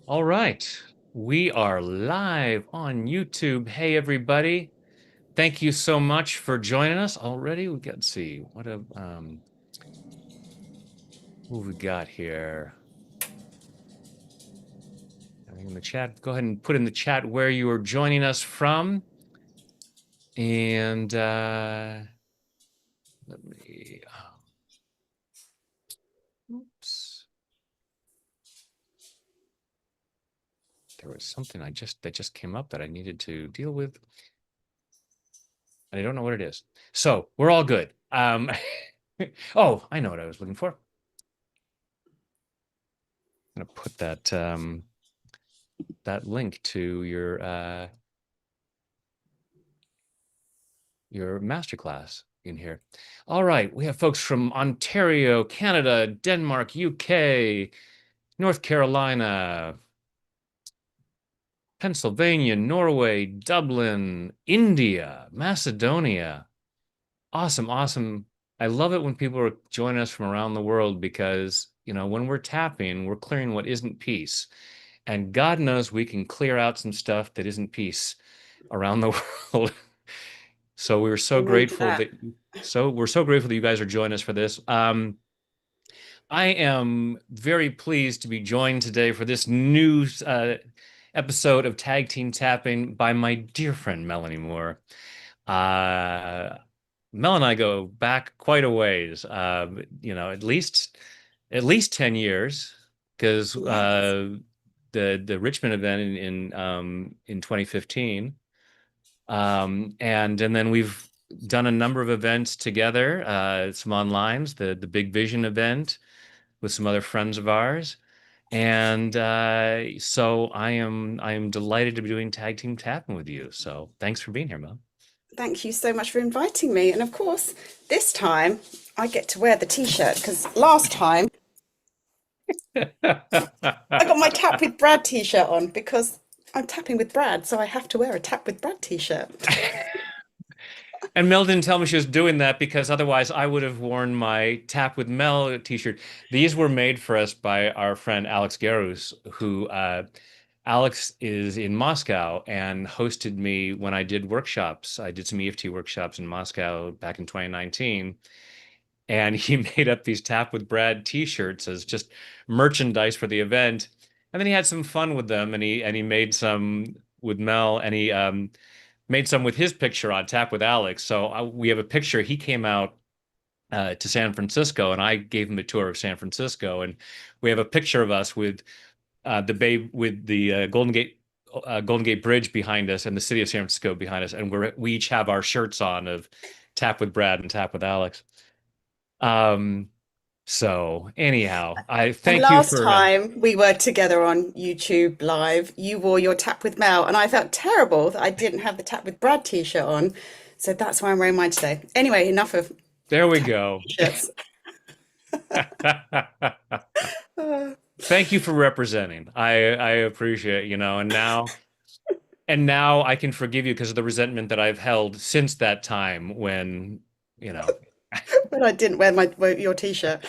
All right. We are live on YouTube. Hey, everybody. Thank you so much for joining us already. We got, let's see, who have we got here? Anything in the chat? Go ahead and put in the chat where you are joining us from. And let me, oops. There was something that just came up that I needed to deal with. And I don't know what it is. So we're all good. Oh, I know what I was looking for. I'm gonna put that link to your masterclass in here. All right, we have folks from Ontario, Canada, Denmark, UK, North Carolina, Pennsylvania, Norway, Dublin, India, Macedonia. Awesome, awesome. I love it when people are joining us from around the world because, when we're tapping, we're clearing what isn't peace. And God knows we can clear out some stuff that isn't peace around the world. So we were so Amen to grateful that. that we're so grateful that you guys are joining us for this. I am very pleased to be joined today for this new episode of Tag Team Tapping by my dear friend Melanie Moore. Uh, Mel and I go back quite a ways. At least 10 years, because Yes. the Richmond event in 2015. And then we've done a number of events together, some onlines, the Big Vision event with some other friends of ours. And so I am delighted to be doing Tag Team Tapping with you. So thanks for being here, Mel. Thank you so much for inviting me. And of course, this time I get to wear the t-shirt because last time I got my Tap with Brad t-shirt on because I'm tapping with Brad, so I have to wear a Tap with Brad t-shirt. And Mel didn't tell me she was doing that because otherwise I would have worn my Tap with Mel t-shirt. These were made for us by our friend Alex Garus, who Alex is in Moscow and hosted me when I did workshops. I did some EFT workshops in Moscow back in 2019. And he made up these Tap with Brad t-shirts as just merchandise for the event. And then he had some fun with them and he made some with Mel and he made some with his picture on Tap with Alex. So we have a picture. He came out to San Francisco, and I gave him a tour of San Francisco, and we have a picture of us with the Bay with the Golden Gate Bridge behind us, and the city of San Francisco behind us, and we each have our shirts on of Tap with Brad and Tap with Alex. Um, so anyhow, I And thank you last for time we were together on YouTube Live, you wore your Tap with Mel, and I felt terrible that I didn't have the Tap with Brad t-shirt on. So that's why I'm wearing mine today. Anyway, enough of there we tap go. t-shirts. Thank you for representing. I appreciate, and now I can forgive you because of the resentment that I've held since that time when, you know. But I didn't wear your t-shirt.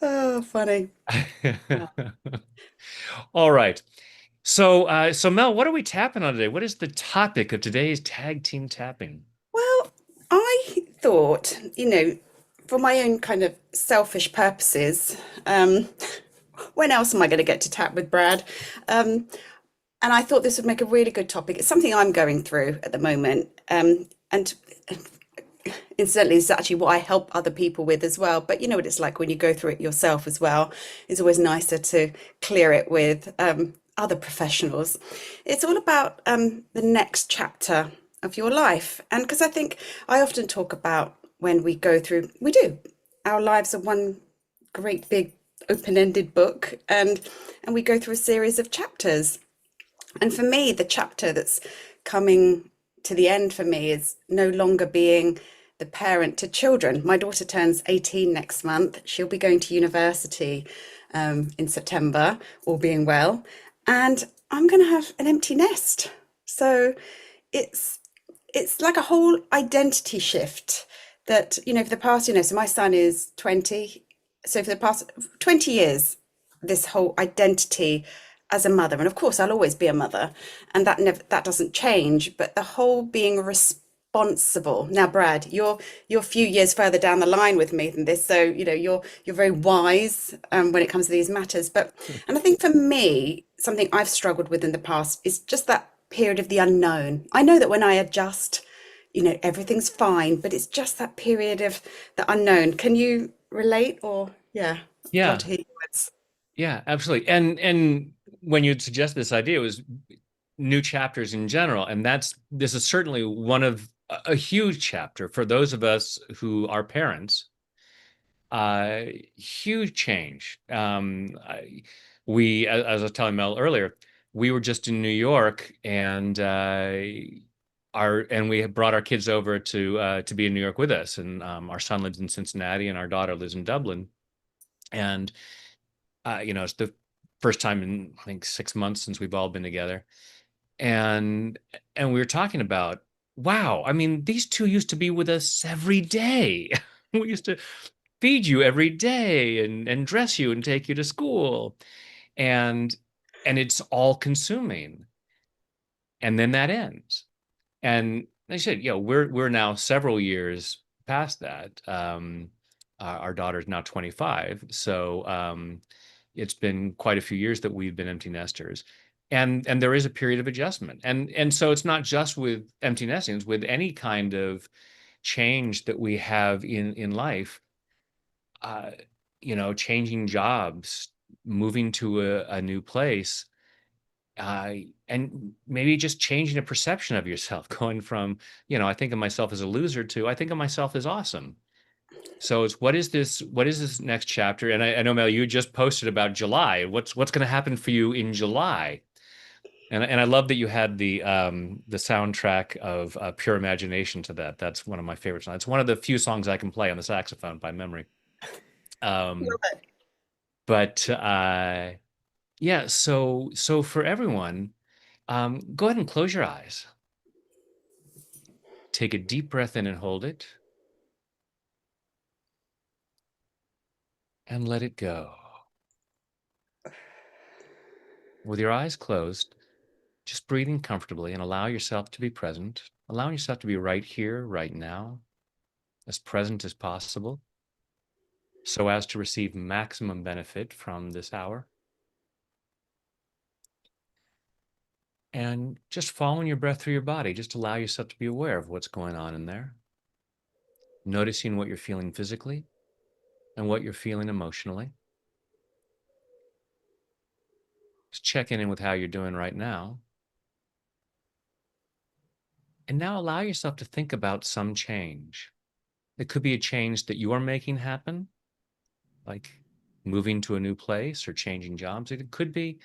Oh, funny. All right. So Mel, what are we tapping on today? What is the topic of today's tag team tapping? Well, I thought, for my own kind of selfish purposes, um, when else am I going to get to tap with Brad? And I thought this would make a really good topic. It's something I'm going through at the moment. And incidentally, it's actually what I help other people with as well. But you know what it's like when you go through it yourself as well. It's always nicer to clear it with other professionals. It's all about the next chapter of your life. And because I think I often talk about when we go through, we do. Our lives are one great big open-ended book, and we go through a series of chapters. And for me, the chapter that's coming to the end for me is no longer being the parent to children. My daughter turns 18 next month. She'll be going to university in September, all being well. And I'm going to have an empty nest. So it's it's like a whole identity shift that, for the past, so my son is 20. So for the past 20 years, this whole identity as a mother. And of course, I'll always be a mother, and that doesn't change. But the whole being responsible. Now, Brad, you're a few years further down the line with me than this, so you're very wise when it comes to these matters. But and I think for me, something I've struggled with in the past is just that period of the unknown. I know that when I adjust, everything's fine, but it's just that period of the unknown. Can you relate? Or yeah, I'd love Yeah, to hear your words. yeah, absolutely. And when you suggest this idea, it was new chapters in general, and this is certainly one of a huge chapter for those of us who are parents. Uh, Huge change. As I was telling Mel earlier, we were just in New York, and we had brought our kids over to be in New York with us, and our son lives in Cincinnati, and our daughter lives in Dublin, and it's the first time in I think 6 months since we've all been together, and we were talking about, wow, I mean, these two used to be with us every day. We used to feed you every day and dress you and take you to school, and it's all consuming, and then that ends. And they said, we're now several years past that. Our daughter's now 25, so it's been quite a few years that we've been empty nesters, and there is a period of adjustment, and so it's not just with empty nestings, with any kind of change that we have in life. uh, Changing jobs, moving to a new place, and maybe just changing a perception of yourself, going from, I think of myself as a loser to I think of myself as awesome. So it's what is this next chapter? And I know, Mel, you just posted about July. What's going to happen for you in July? And I love that you had the soundtrack of Pure Imagination to that. That's one of my favorite songs. It's one of the few songs I can play on the saxophone by memory. Um, Love it. but Yeah, so for everyone, go ahead and close your eyes. Take a deep breath in and hold it, and let it go. With your eyes closed, just breathing comfortably and allow yourself to be present, allowing yourself to be right here, right now, as present as possible, so as to receive maximum benefit from this hour. And just following your breath through your body, just allow yourself to be aware of what's going on in there, noticing what you're feeling physically and what you're feeling emotionally. Just checking in with how you're doing right now. And now allow yourself to think about some change. It could be a change that you are making happen, like moving to a new place or changing jobs. It could be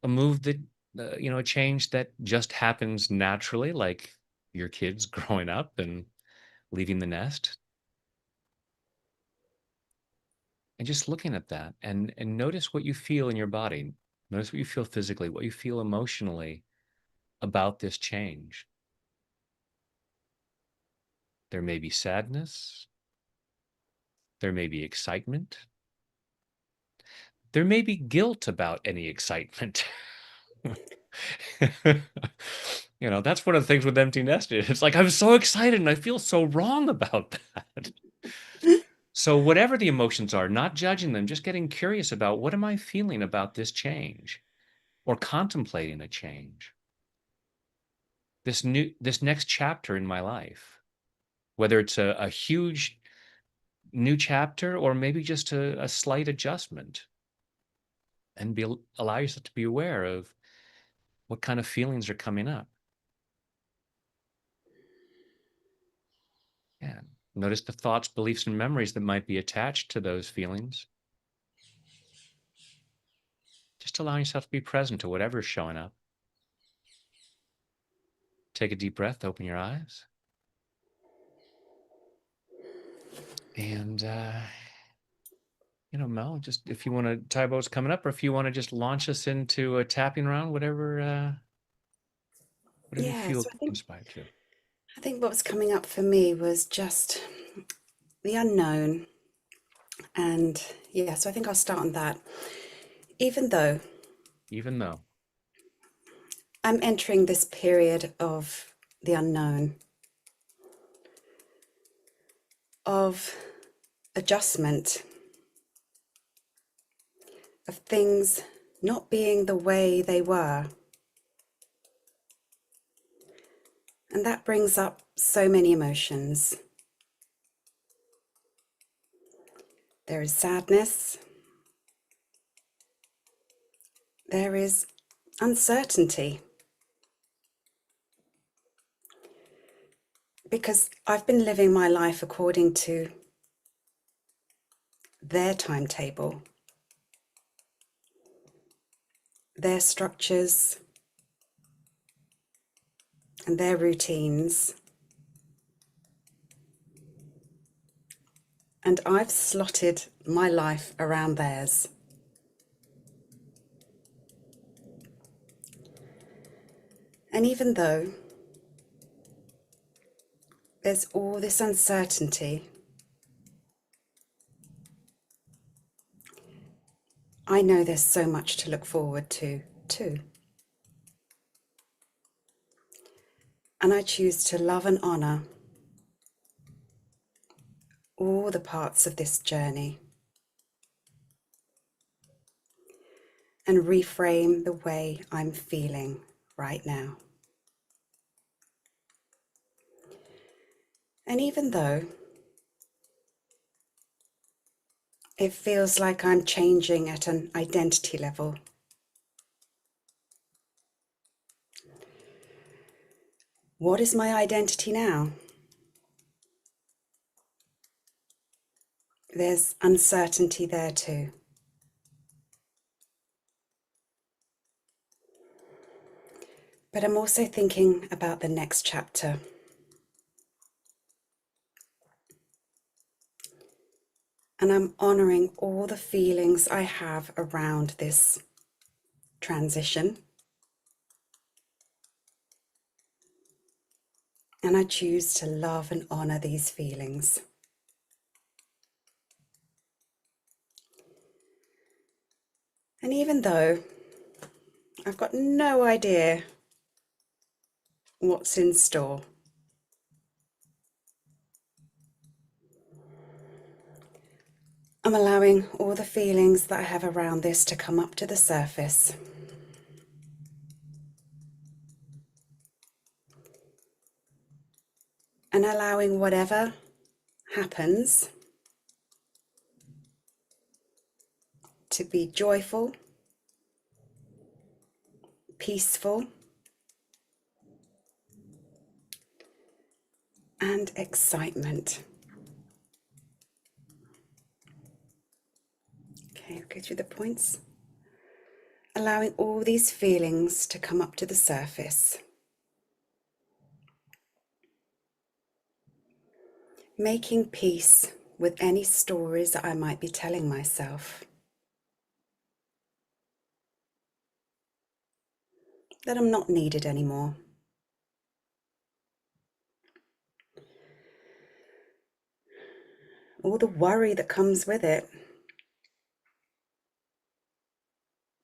a move that, a change that just happens naturally, like your kids growing up and leaving the nest. And just looking at that and notice what you feel in your body. Notice what you feel physically, what you feel emotionally about this change. There may be sadness, there may be excitement, there may be guilt about any excitement. That's one of the things with empty nested. It's like, I'm so excited and I feel so wrong about that. So, whatever the emotions are, not judging them, just getting curious about what am I feeling about this change or contemplating a change, this next chapter in my life, whether it's a huge new chapter or maybe just a slight adjustment, and allow yourself to be aware of what kind of feelings are coming up. Yeah. Notice the thoughts, beliefs, and memories that might be attached to those feelings. Just allow yourself to be present to whatever's showing up. Take a deep breath, open your eyes. And, Mel, just if you want to, Tybo's coming up, or if you want to just launch us into a tapping round, whatever you Yeah, feel so inspired to. I think what was coming up for me was just the unknown. And yeah, so I think I'll start on that. even though even though. I'm entering this period of the unknown, of adjustment, of things not being the way they were. And that brings up so many emotions. There is sadness, there is uncertainty, because I've been living my life according to their timetable, their structures, and their routines. And I've slotted my life around theirs. And even though there's all this uncertainty, I know there's so much to look forward to, too. And I choose to love and honour all the parts of this journey and reframe the way I'm feeling right now. And even though it feels like I'm changing at an identity level, what is my identity now? There's uncertainty there too. But I'm also thinking about the next chapter. And I'm honouring all the feelings I have around this transition. And I choose to love and honour these feelings. And even though I've got no idea what's in store, I'm allowing all the feelings that I have around this to come up to the surface. And allowing whatever happens to be joyful, peaceful, and excitement. Okay, I'll go through the points. Allowing all these feelings to come up to the surface. Making peace with any stories that I might be telling myself. That I'm not needed anymore. All the worry that comes with it.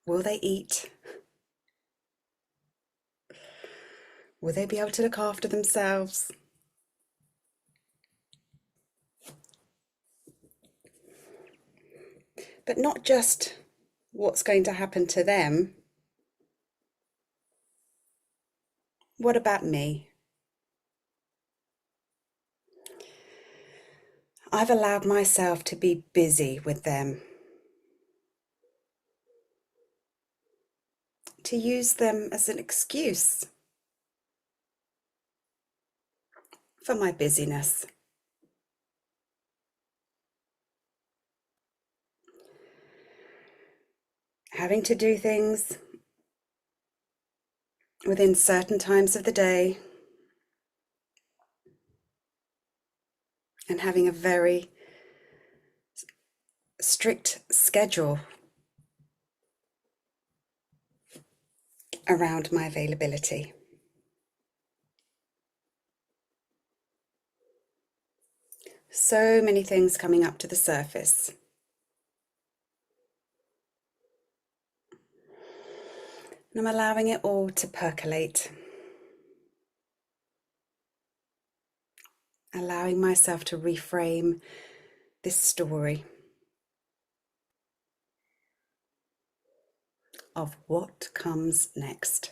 Will they eat? Will they be able to look after themselves? But not just what's going to happen to them. What about me? I've allowed myself to be busy with them, to use them as an excuse for my busyness. Having to do things within certain times of the day and having a very strict schedule around my availability. So many things coming up to the surface. And I'm allowing it all to percolate, allowing myself to reframe this story of what comes next.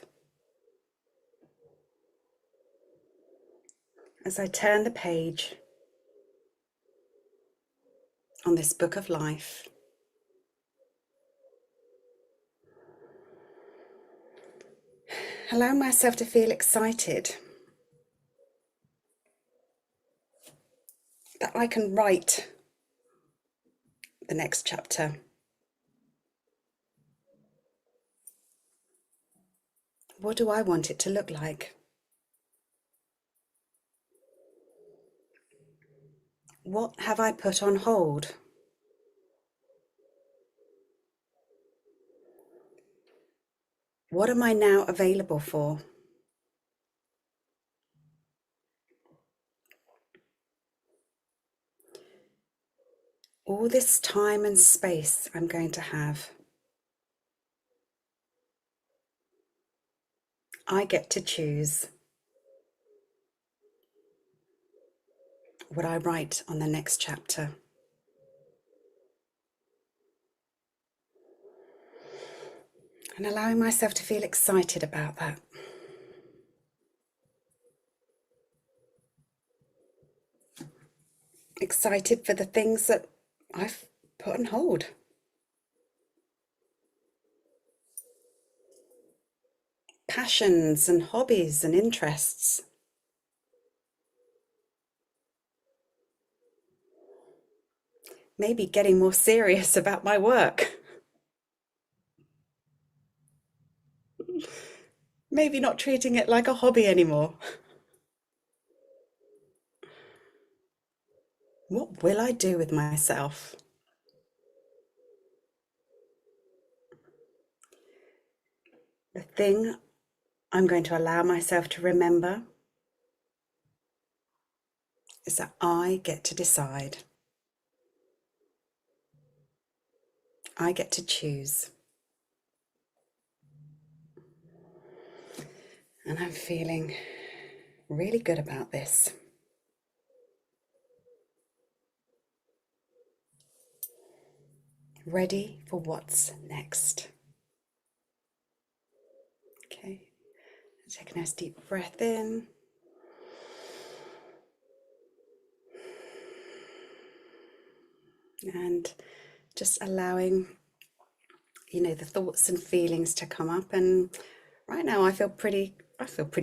As I turn the page on this book of life, allow myself to feel excited that I can write the next chapter. What do I want it to look like? What have I put on hold? What am I now available for? All this time and space I'm going to have, I get to choose what I write on the next chapter. And allowing myself to feel excited about that. Excited for the things that I've put on hold. Passions and hobbies and interests. Maybe getting more serious about my work. Maybe not treating it like a hobby anymore. What will I do with myself? The thing I'm going to allow myself to remember is that I get to decide. I get to choose. And I'm feeling really good about this. Ready for what's next. Okay, take a nice deep breath in. And just allowing, the thoughts and feelings to come up. And right now I feel pretty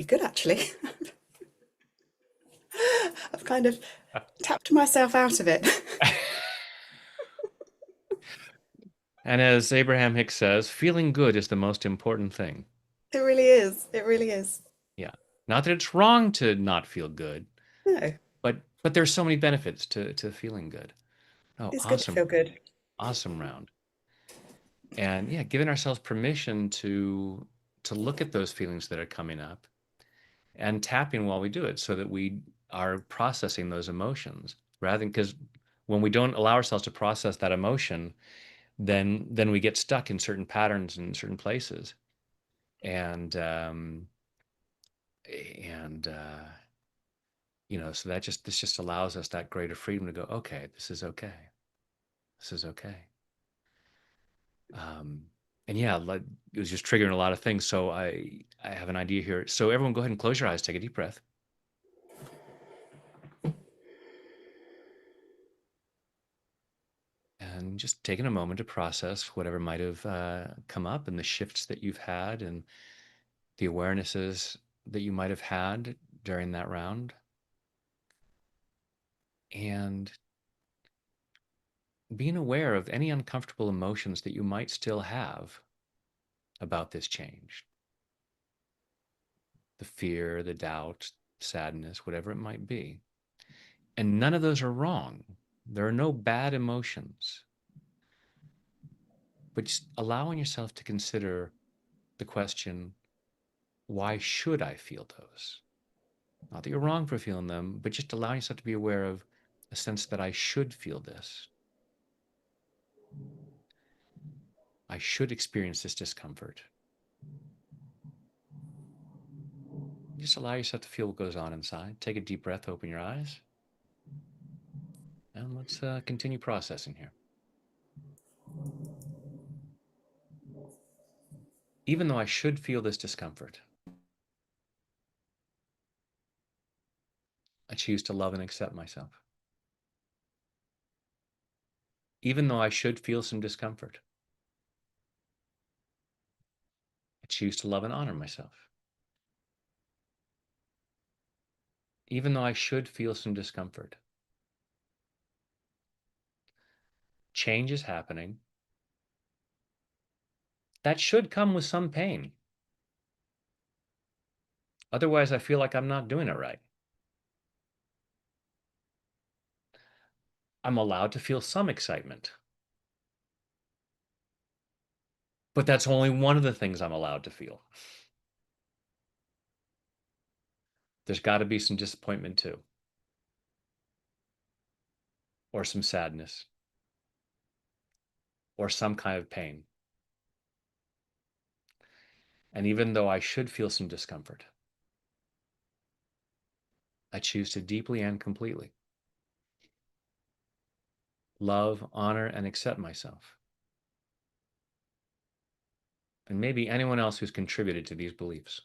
good actually. I've kind of tapped myself out of it. And as Abraham Hicks says, feeling good is the most important thing. It really is. It really is. Yeah. Not that it's wrong to not feel good, No, but there's so many benefits to feeling good. Oh, it's good to awesome. feel good. Awesome round. And yeah, giving ourselves permission to look at those feelings that are coming up and tapping while we do it so that we are processing those emotions rather than because when we don't allow ourselves to process that emotion, then we get stuck in certain patterns in certain places. And and so this just allows us that greater freedom to go, okay, this is okay. This is okay. Um, and yeah, it was just triggering a lot of things. So I have an idea here. So everyone go ahead and close your eyes, take a deep breath. And just taking a moment to process whatever might have come up and the shifts that you've had and the awarenesses that you might have had during that round. And being aware of any uncomfortable emotions that you might still have about this change, the fear, the doubt, sadness, whatever it might be. And none of those are wrong. There are no bad emotions, but just allowing yourself to consider the question, why should I feel those? Not that you're wrong for feeling them, but just allowing yourself to be aware of a sense that I should feel this. I should experience this discomfort. Just allow yourself to feel what goes on inside. Take a deep breath, open your eyes, and let's continue processing here. Even though I should feel this discomfort, I choose to love and accept myself. Even though I should feel some discomfort, I choose to love and honor myself. Even though I should feel some discomfort, change is happening. That should come with some pain. Otherwise, I feel like I'm not doing it right. I'm allowed to feel some excitement. But that's only one of the things I'm allowed to feel. There's got to be some disappointment too, or some sadness, or some kind of pain. And even though I should feel some discomfort, I choose to deeply and completely love, honor, and accept myself. And maybe anyone else who's contributed to these beliefs.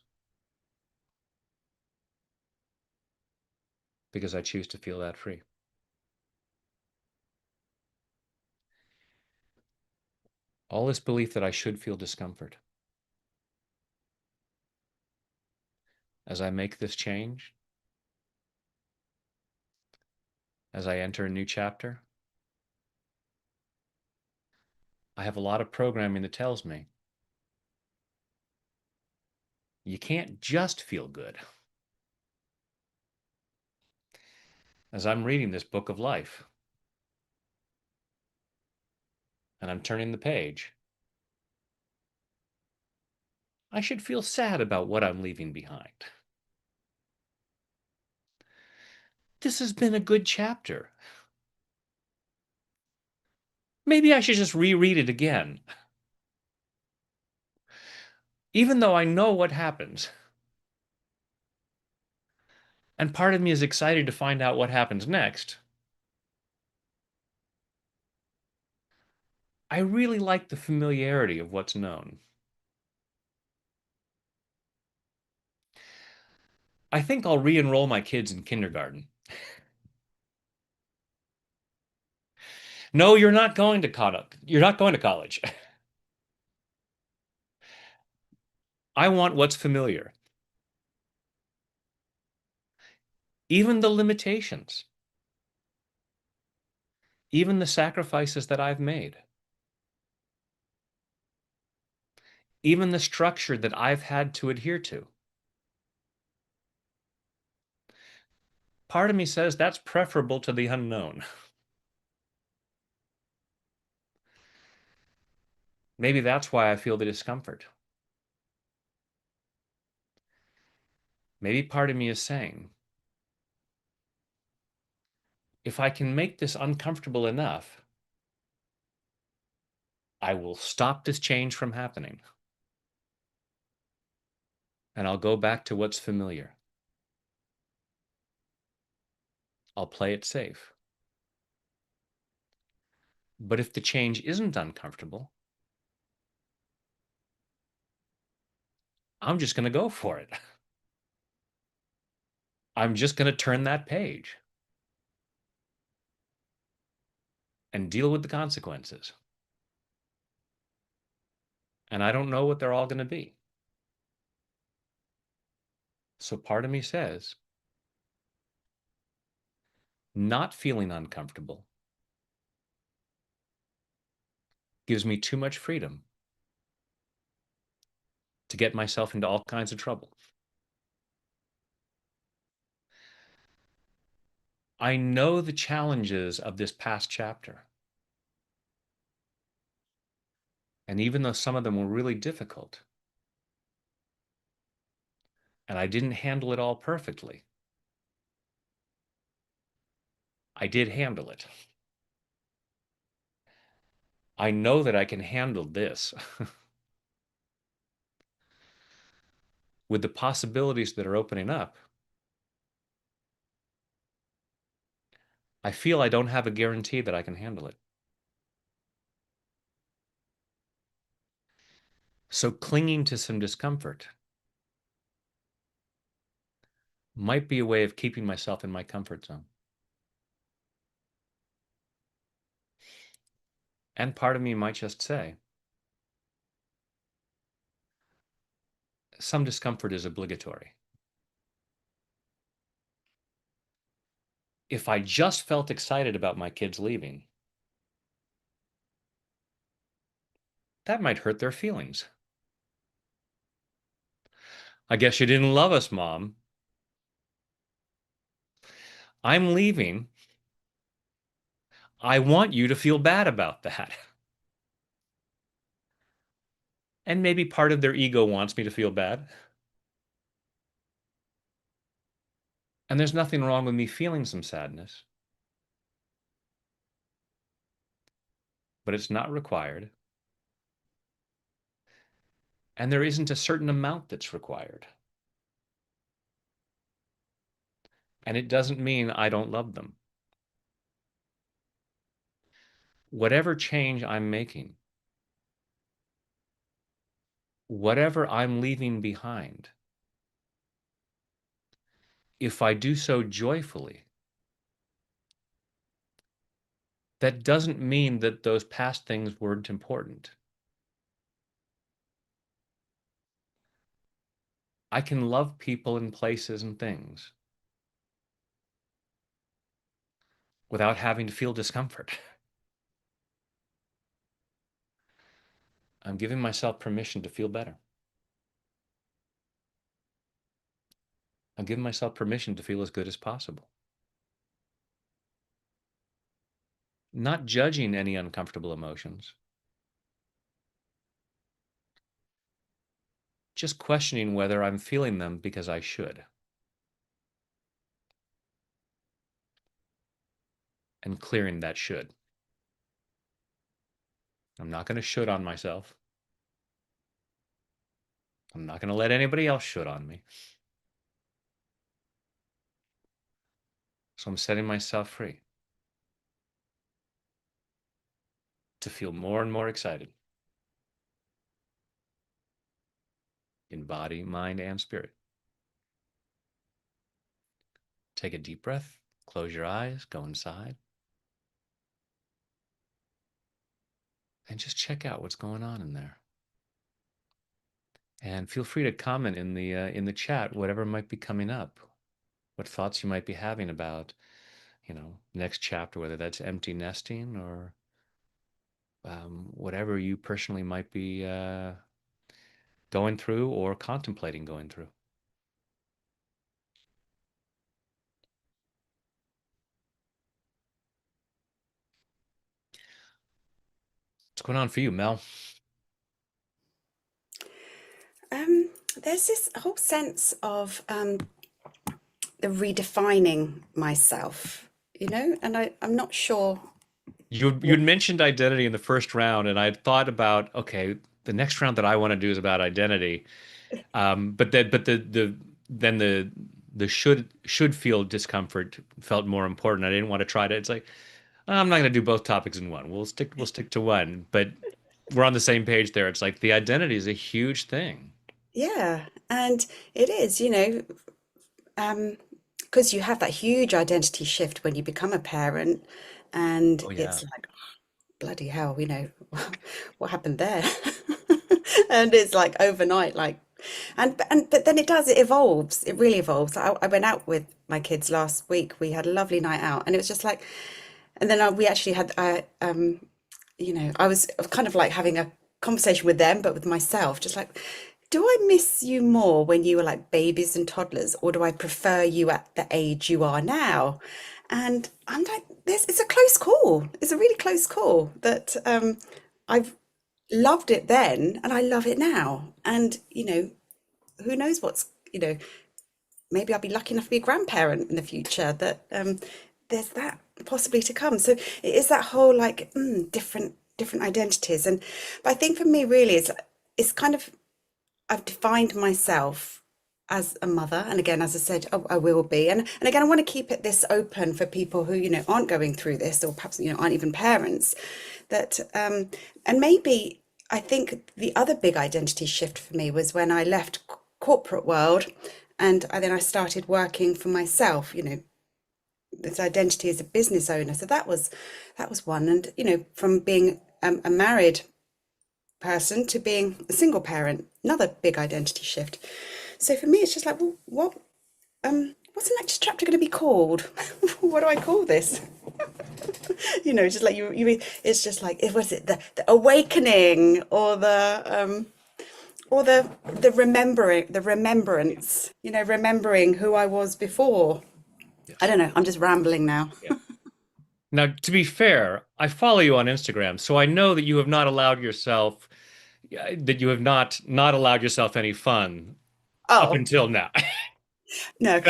Because I choose to feel that free. All this belief that I should feel discomfort. As I make this change, as I enter a new chapter, I have a lot of programming that tells me you can't just feel good. As I'm reading this book of life, and I'm turning the page, I should feel sad about what I'm leaving behind. This has been a good chapter. Maybe I should just reread it again. Even though I know what happens. And part of me is excited to find out what happens next. I really like the familiarity of what's known. I think I'll re-enroll my kids in kindergarten. No, you're not going to college. You're not going to college. I want what's familiar. Even the limitations. Even the sacrifices that I've made. Even the structure that I've had to adhere to. Part of me says that's preferable to the unknown. Maybe that's why I feel the discomfort. Maybe part of me is saying, if I can make this uncomfortable enough, I will stop this change from happening. And I'll go back to what's familiar. I'll play it safe. But if the change isn't uncomfortable, I'm just going to go for it. I'm just going to turn that page and deal with the consequences. And I don't know what they're all going to be. So part of me says, not feeling uncomfortable gives me too much freedom to get myself into all kinds of trouble. I know the challenges of this past chapter. And even though some of them were really difficult, and I didn't handle it all perfectly, I did handle it. I know that I can handle this. with the possibilities that are opening up, I feel I don't have a guarantee that I can handle it. So clinging to some discomfort might be a way of keeping myself in my comfort zone. And part of me might just say, some discomfort is obligatory. If I just felt excited about my kids leaving, that might hurt their feelings. I guess you didn't love us, Mom. I'm leaving. I want you to feel bad about that. And maybe part of their ego wants me to feel bad. And there's nothing wrong with me feeling some sadness, but it's not required. And there isn't a certain amount that's required. And it doesn't mean I don't love them. Whatever change I'm making, whatever I'm leaving behind, if I do so joyfully, that doesn't mean that those past things weren't important. I can love people and places and things without having to feel discomfort. I'm giving myself permission to feel better. I'm giving myself permission to feel as good as possible. Not judging any uncomfortable emotions, just questioning whether I'm feeling them because I should, and clearing that should. I'm not going to should on myself. I'm not going to let anybody else should on me. So I'm setting myself free to feel more and more excited in body, mind, and spirit. Take a deep breath, close your eyes, go inside, and just check out what's going on in there. And feel free to comment in the chat whatever might be coming up, what thoughts you might be having about, next chapter, whether that's empty nesting or whatever you personally might be going through or contemplating going through. What's going on for you, Mel? There's this whole sense of the redefining myself, and I'm not sure You'd what. mentioned identity in the first round, and I'd thought about, okay, the next round that I want to do is about identity. But the should feel discomfort felt more important. I didn't want to try to. It's like I'm not going to do both topics in one. We'll stick to one. But we're on the same page there. It's like the identity is a huge thing. Yeah, and it is, because you have that huge identity shift when you become a parent, and Oh yeah. it's like, bloody hell, what happened there? And it's like overnight, like, and but then it evolves. It really evolves. I went out with my kids last week. We had a lovely night out, and it was just like, and then we actually had, I was kind of like having a conversation with them, but with myself, just like, do I miss you more when you were like babies and toddlers, or do I prefer you at the age you are now? And I'm like, it's a close call. It's a really close call that I've loved it then and I love it now. And, who knows maybe I'll be lucky enough to be a grandparent in the future that there's that possibly to come. So it is that whole like different identities. But I think for me really it's kind of I've defined myself as a mother, and again, as I said, I will be, and again, I want to keep it this open for people who, aren't going through this, or perhaps, aren't even parents, that and maybe I think the other big identity shift for me was when I left corporate world, and then I started working for myself, this identity as a business owner. So that was one, and from being a married person to being a single parent, another big identity shift. So for me, it's just like, well, what's the next chapter going to be called? What do I call this? Just like it's just like, was it the awakening, or the remembering, the Yeah. remembrance, remembering who I was before. I Yes. don't know. I'm just rambling now. Yeah. Now, to be fair, I follow you on Instagram, so I know that you have not allowed yourself that you have not allowed yourself any fun up Oh, until now. no,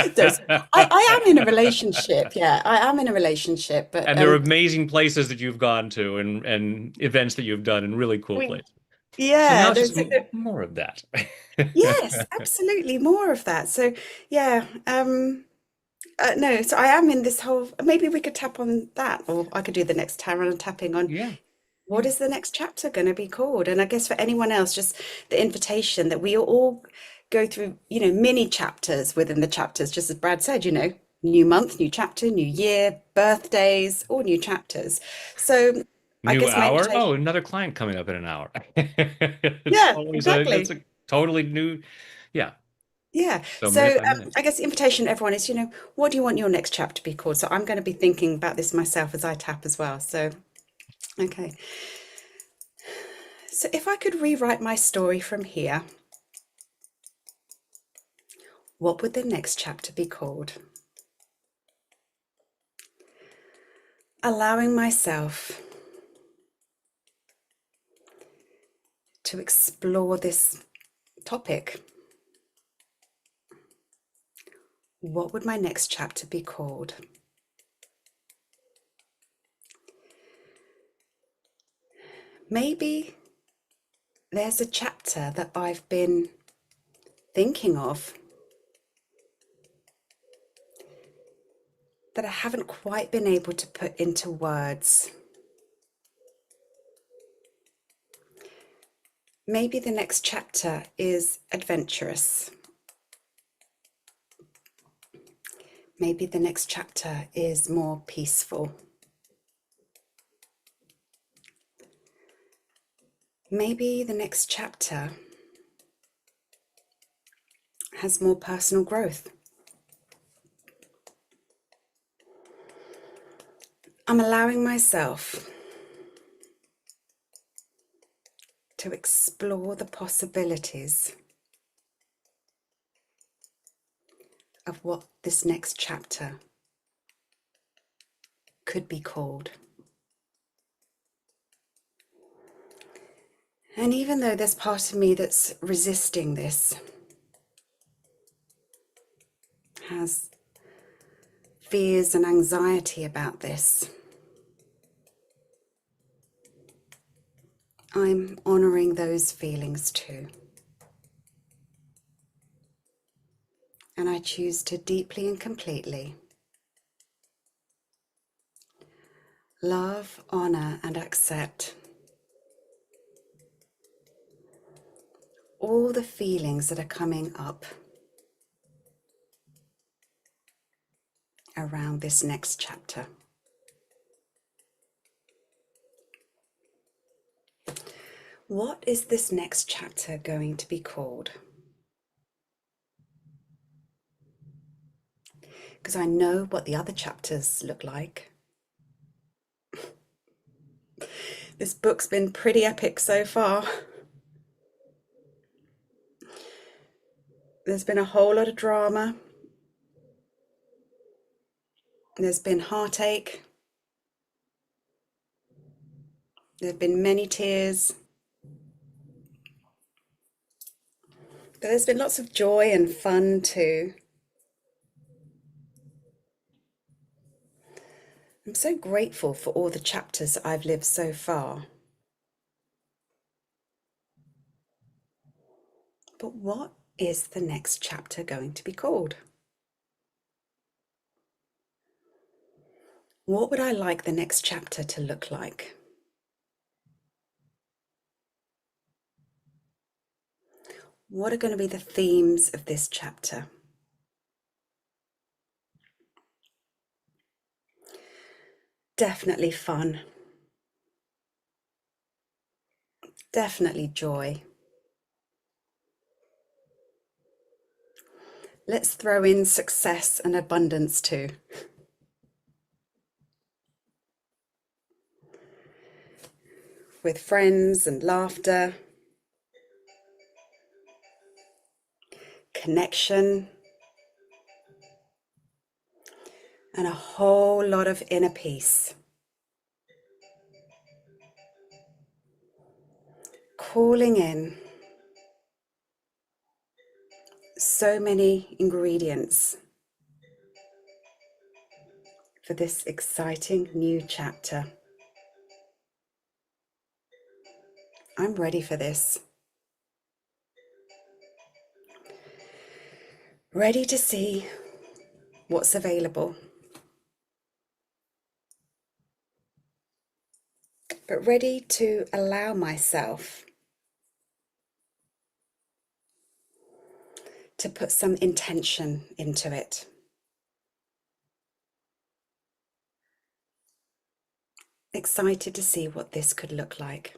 I am in a relationship. Yeah, I am in a relationship, but And there are amazing places that you've gone to and events that you've done in really cool we, places. So yeah, now it's just more of that. yes, absolutely, more of that. So yeah, no, so I am in this whole. Maybe we could tap on that, or I could do the next tarot and tapping on Yeah. what is the next chapter going to be called. And I guess for anyone else, just the invitation that we all go through, mini chapters within the chapters, just as Brad said, new month, new chapter, new year, birthdays, all new chapters. So I New guess my hour. invitation, Oh, another client coming up in an hour. yeah, It's exactly. a totally new, yeah. Yeah. So So minute by minute. I guess the invitation to everyone is, what do you want your next chapter to be called? So I'm going to be thinking about this myself as I tap as well. So, okay. So if I could rewrite my story from here, what would the next chapter be called? Allowing myself to explore this topic. What would my next chapter be called? Maybe there's a chapter that I've been thinking of that I haven't quite been able to put into words. Maybe the next chapter is adventurous. Maybe the next chapter is more peaceful. Maybe the next chapter has more personal growth. I'm allowing myself to explore the possibilities of what this next chapter could be called. And even though there's part of me that's resisting this, has fears and anxiety about this, I'm honoring those feelings too. And I choose to deeply and completely love, honor, and accept all the feelings that are coming up around this next chapter. What is this next chapter going to be called? Because I know what the other chapters look like. This book's been pretty epic so far. There's been a whole lot of drama. There's been heartache. There have been many tears. But there's been lots of joy and fun too. I'm so grateful for all the chapters I've lived so far. But what is the next chapter going to be called? What would I like the next chapter to look like? What are going to be the themes of this chapter? Definitely fun, definitely joy. Let's throw in success and abundance too. With friends and laughter, connection, and a whole lot of inner peace. Calling in so many ingredients for this exciting new chapter. I'm ready for this. Ready to see what's available, but ready to allow myself to put some intention into it. Excited to see what this could look like.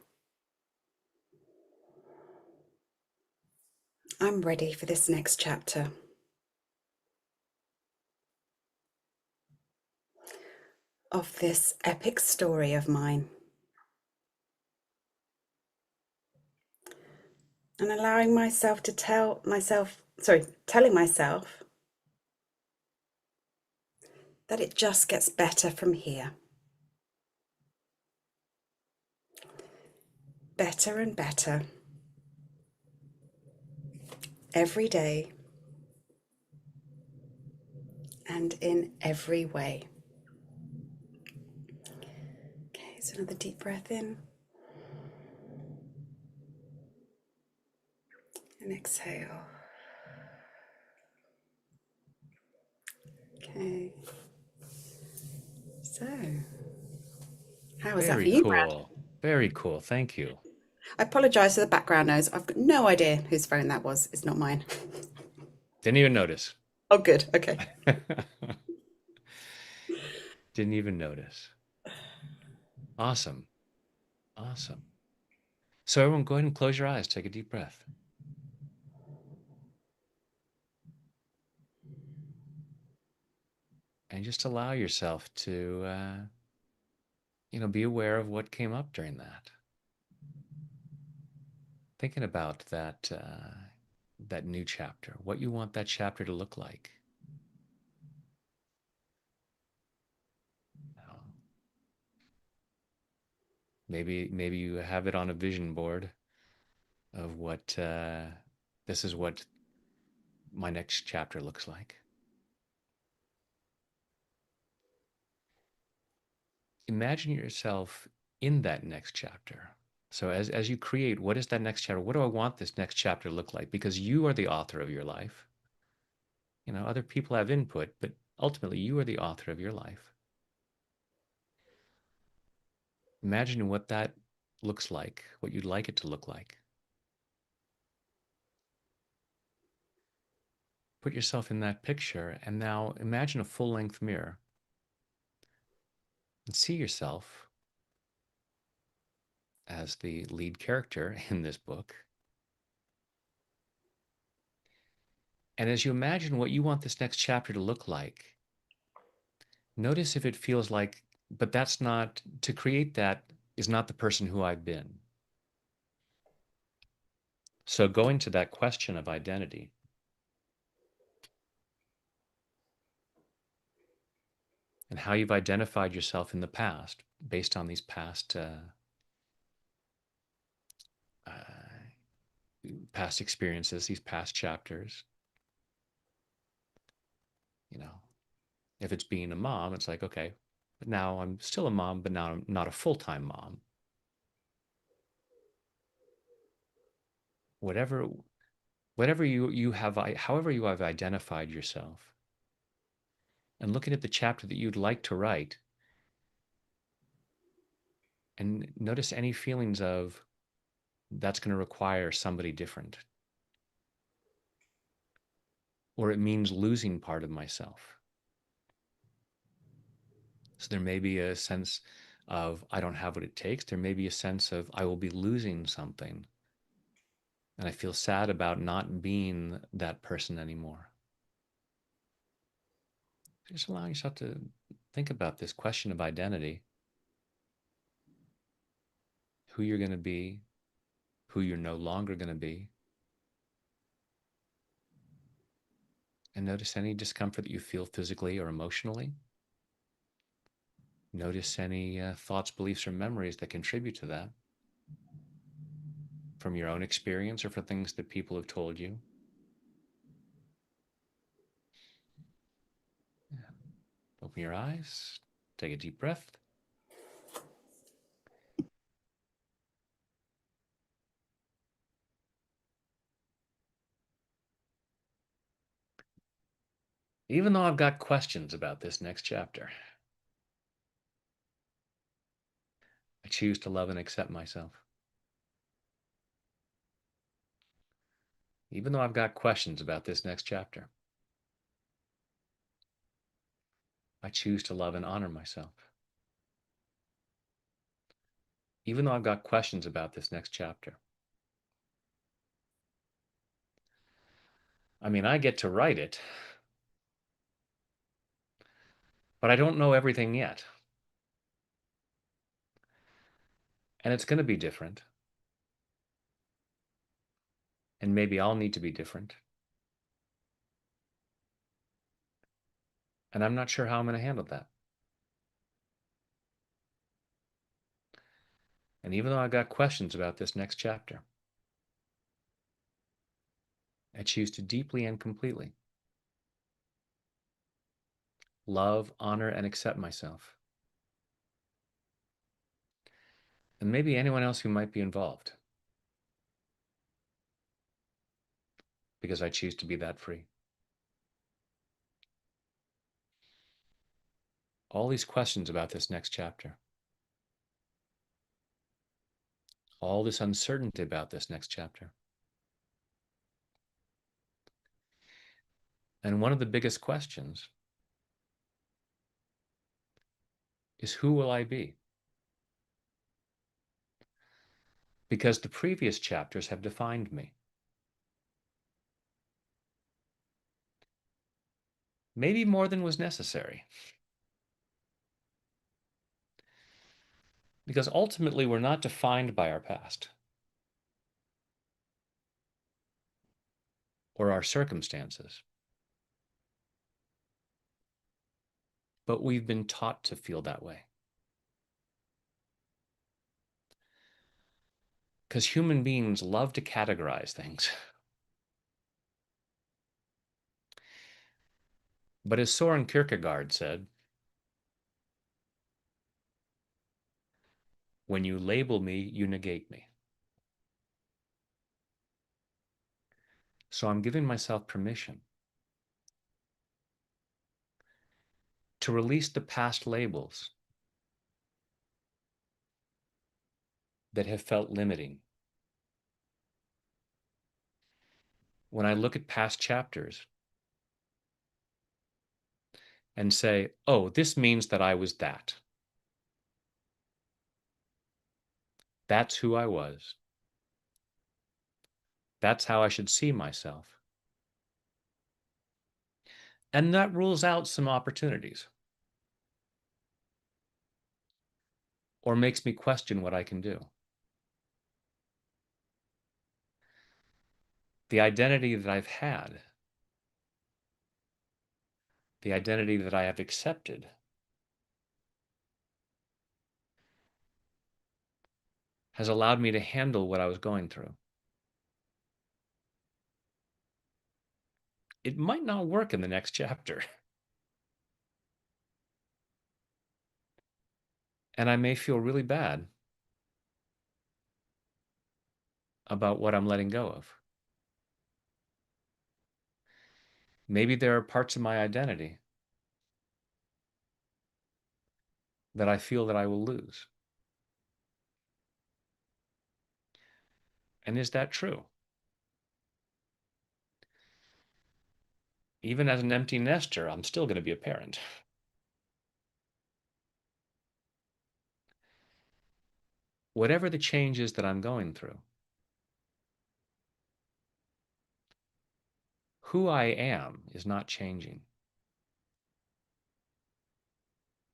I'm ready for this next chapter of this epic story of mine. And allowing myself to telling myself that it just gets better from here. Better and better. Every day. And in every way. Okay, so another deep breath in. And exhale. Okay. So, how was that for Very you, Brad? cool. Very cool. Thank you. I apologise for the background noise. I've got no idea whose phone that was. It's not mine. Didn't even notice. Oh, good. Okay. Didn't even notice. Awesome. Awesome. So everyone go ahead and close your eyes. Take a deep breath. And just allow yourself to, be aware of what came up during that. Thinking about that new chapter, what you want that chapter to look like. Uh, maybe you have it on a vision board of what this is what my next chapter looks like. Imagine yourself in that next chapter. So as you create, what is that next chapter? What do I want this next chapter to look like? Because you are the author of your life. Other people have input, but ultimately you are the author of your life. Imagine what that looks like, what you'd like it to look like. Put yourself in that picture, and now imagine a full-length mirror and see yourself as the lead character in this book. And as you imagine what you want this next chapter to look like, notice if it feels like, but that's not, to create that is not the person who I've been. So going to that question of identity, and how you've identified yourself in the past based on these uh, past experiences, these past chapters. You know, if it's being a mom, it's like, okay, but now I'm still a mom, but now I'm not a full-time mom. Whatever whatever you have, however you have identified yourself, and looking at the chapter that you'd like to write, and notice any feelings of that's going to require somebody different, or it means losing part of myself. So there may be a sense of I don't have what it takes. There may be a sense of I will be losing something. And I feel sad about not being that person anymore. Just allowing yourself to think about this question of identity, who you're going to be, who you're no longer going to be, and notice any discomfort that you feel physically or emotionally. Notice any thoughts, beliefs, or memories that contribute to that from your own experience or from things that people have told you. Yeah. Open your eyes, take a deep breath. Even though I've got questions about this next chapter, I choose to love and accept myself. Even though I've got questions about this next chapter, I choose to love and honor myself. Even though I've got questions about this next chapter. I mean, I get to write it, but I don't know everything yet. And it's going to be different. And maybe I'll need to be different. And I'm not sure how I'm going to handle that. And even though I've got questions about this next chapter, I choose to deeply and completely love, honor, and accept myself. And maybe anyone else who might be involved, because I choose to be that free. All these questions about this next chapter, all this uncertainty about this next chapter. And one of the biggest questions is who will I be? Because the previous chapters have defined me. Maybe more than was necessary. Because ultimately, we're not defined by our past or our circumstances, but we've been taught to feel that way. Because human beings love to categorize things. But as Soren Kierkegaard said, when you label me, you negate me. So I'm giving myself permission to release the past labels that have felt limiting. When I look at past chapters and say, oh, this means that I was that. That's who I was. That's how I should see myself. And that rules out some opportunities or makes me question what I can do. The identity that I've had, the identity that I have accepted, has allowed me to handle what I was going through. It might not work in the next chapter. And I may feel really bad about what I'm letting go of. Maybe there are parts of my identity that I feel that I will lose. And is that true? Even as an empty nester, I'm still going to be a parent. Whatever the change is that I'm going through, who I am is not changing,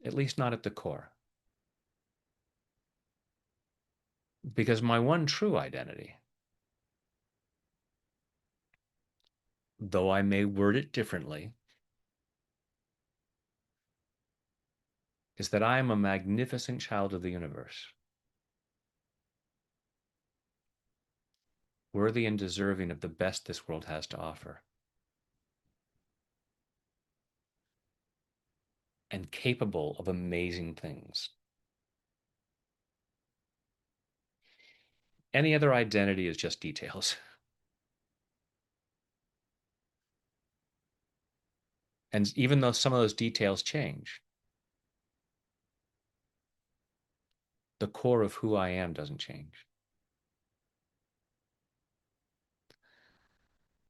at least not at the core. Because my one true identity, though I may word it differently, is that I am a magnificent child of the universe, worthy and deserving of the best this world has to offer, and capable of amazing things. Any other identity is just details. And even though some of those details change, the core of who I am doesn't change.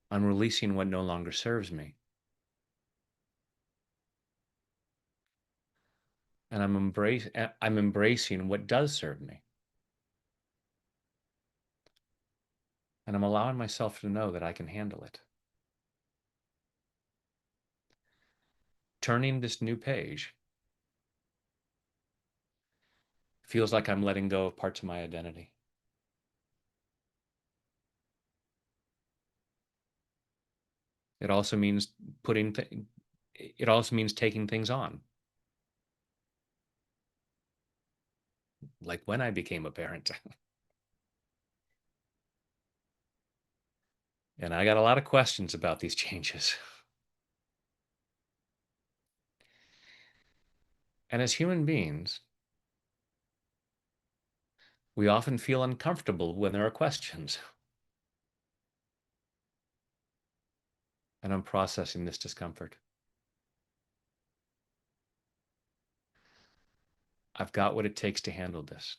I'm releasing what no longer serves me. And I'm embracing what does serve me. And I'm allowing myself to know that I can handle it. Turning this new page feels like I'm letting go of parts of my identity. It also means putting th- it also means taking things on. Like when I became a parent. And I got a lot of questions about these changes. And as human beings, we often feel uncomfortable when there are questions. And I'm processing this discomfort. I've got what it takes to handle this.